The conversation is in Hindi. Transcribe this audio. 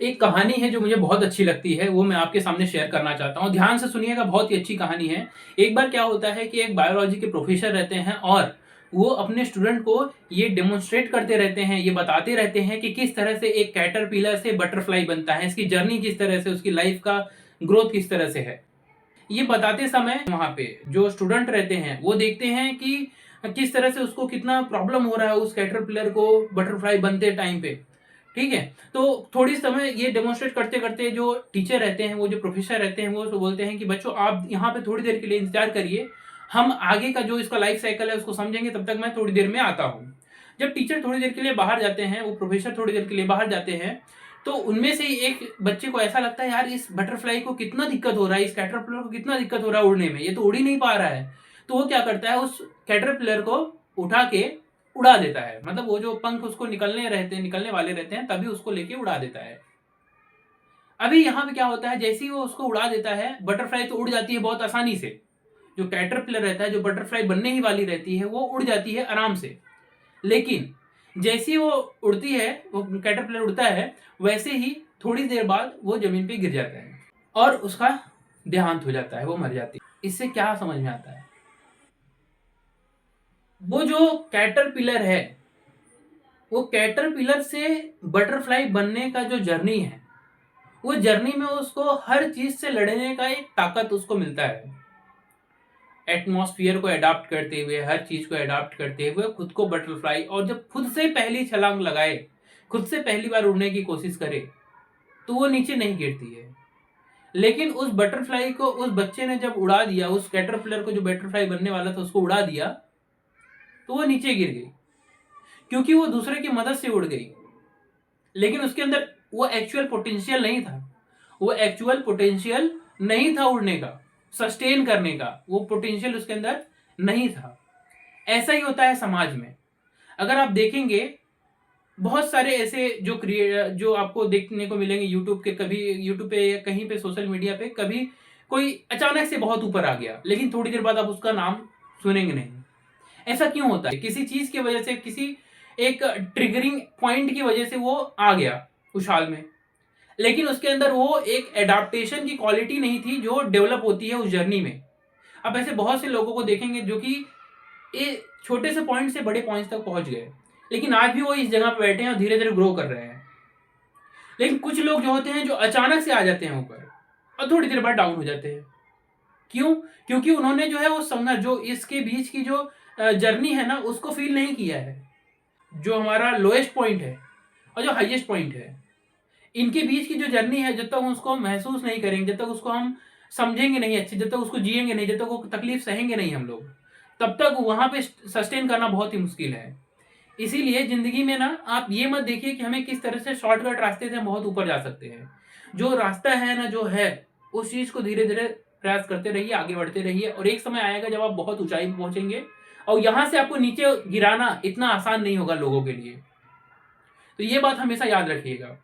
एक कहानी है जो मुझे बहुत अच्छी लगती है, वो मैं आपके सामने शेयर करना चाहता हूँ। ध्यान से सुनिएगा, बहुत ही अच्छी कहानी है। एक बार क्या होता है कि एक बायोलॉजी के प्रोफेसर रहते हैं और वो अपने स्टूडेंट को ये डेमोन्स्ट्रेट करते रहते हैं, ये बताते रहते हैं कि किस तरह से एक कैटरपिलर से बटरफ्लाई बनता है, इसकी जर्नी किस तरह से, उसकी लाइफ का ग्रोथ किस तरह से है। ये बताते समय वहाँ पे जो स्टूडेंट रहते हैं, वो देखते हैं कि किस तरह से उसको कितना प्रॉब्लम हो रहा है उस कैटरपिलर को बटरफ्लाई बनते टाइम पे। ठीक है? तो थोड़ी समय ये डेमोन्स्ट्रेट करते-करते जो टीचर रहते हैं, वो जो प्रोफ़ेसर रहते हैं, वो उसको बोलते हैं कि बच्चों आप यहाँ पे थोड़ी देर के लिए इंतज़ार करिए, हम आगे का जो इसका लाइफ़ साइकिल है उसको समझेंगे, तब तक मैं थोड़ी देर में आता हूँ। जब टीचर थोड़ी देर के लिए बाहर जाते हैं, वो प्रोफ़ेसर थोड़ी देर के लिए बाहर जाते हैं, तो उनमें से ही एक बच्चे को ऐसा लगता है यार इस बटरफ्लाई को कितना दिक्कत हो रहा है, इस कैटरपिलर को कितना दिक्कत हो रहा है उड़ने में, ये तो उड़ ही नहीं पा रहा है। तो वो क्या करता है, उस कैटरपिलर को उठा के उड़ा देता है। मतलब वो जो पंख उसको निकलने वाले रहते हैं, तभी उसको लेके उड़ा देता है। अभी यहाँ पे क्या होता है, जैसे ही वो उसको उड़ा देता है, बटरफ्लाई तो उड़ जाती है बहुत आसानी से। जो कैटरपिलर रहता है, जो बटरफ्लाई बनने ही वाली रहती है, वो उड़ जाती है आराम से। लेकिन जैसे ही वो उड़ती है, वो कैटरपिलर उड़ता है, वैसे ही थोड़ी देर बाद वो ज़मीन पे गिर जाता है और उसका देहांत हो जाता है, वो मर जाती है। इससे क्या समझ में आता है? वो जो कैटरपिलर है, वो कैटरपिलर से बटरफ्लाई बनने का जो जर्नी है, वो जर्नी में उसको हर चीज़ से लड़ने का एक ताकत उसको मिलता है। एटमॉस्फेयर को अडॉप्ट करते हुए, हर चीज़ को अडॉप्ट करते हुए खुद को बटरफ्लाई, और जब खुद से पहली छलांग लगाए, खुद से पहली बार उड़ने की कोशिश करे, तो वो नीचे नहीं गिरती है। लेकिन उस बटरफ्लाई को उस बच्चे ने जब उड़ा दिया, उस कैटरपिलर को जो बटरफ्लाई बनने वाला था उसको उड़ा दिया, तो वो नीचे गिर गई, क्योंकि वो दूसरे की मदद से उड़ गई। लेकिन उसके अंदर वो एक्चुअल पोटेंशियल नहीं था। वो एक्चुअल पोटेंशियल नहीं था उड़ने का, सस्टेन करने का, वो पोटेंशियल उसके अंदर नहीं था। ऐसा ही होता है समाज में। अगर आप देखेंगे, बहुत सारे ऐसे जो आपको देखने को मिलेंगे यूट्यूब के, कभी यूट्यूब पे या कहीं पे सोशल मीडिया पे, कभी कोई अचानक से बहुत ऊपर आ गया, लेकिन थोड़ी देर बाद आप उसका नाम सुनेंगे नहीं। ऐसा क्यों होता है? किसी चीज की वजह से, किसी एक ट्रिगरिंग पॉइंट की वजह से वो आ गया उछाल में, लेकिन उसके अंदर वो एक एडाप्टेशन की क्वालिटी नहीं थी जो डेवलप होती है उस जर्नी में। आप ऐसे बहुत से लोगों को देखेंगे जो कि ये छोटे से पॉइंट से बड़े पॉइंट तक पहुंच गए, लेकिन आज भी वो इस जगह पे बैठे हैं और धीरे धीरे ग्रो कर रहे हैं। लेकिन कुछ लोग जो होते हैं, जो अचानक से आ जाते हैं ऊपर और थोड़ी देर बाद डाउन हो जाते हैं। क्यों? क्योंकि उन्होंने जो है वो समझा, जो इसके बीच की जो जर्नी है ना, उसको फील नहीं किया है। जो हमारा लोएस्ट पॉइंट है और जो हाईएस्ट पॉइंट है, इनके बीच की जो जर्नी है, जब तक हम उसको महसूस नहीं करेंगे, जब तक उसको हम समझेंगे नहीं अच्छे, जब तक उसको जिएंगे नहीं, जब तक वो तकलीफ सहेंगे नहीं हम लोग, तब तक वहां पे सस्टेन करना बहुत ही मुश्किल है। इसीलिए जिंदगी में ना आप ये मत देखिए कि हमें किस तरह से शॉर्टकट रास्ते से हम बहुत ऊपर जा सकते हैं। जो रास्ता है ना, जो है, उस चीज को धीरे धीरे प्रयास करते रहिए, आगे बढ़ते रहिए, और एक समय आएगा जब आप बहुत ऊंचाई पे पहुंचेंगे और यहां से आपको नीचे गिराना इतना आसान नहीं होगा लोगों के लिए। तो ये बात हमेशा याद रखिएगा।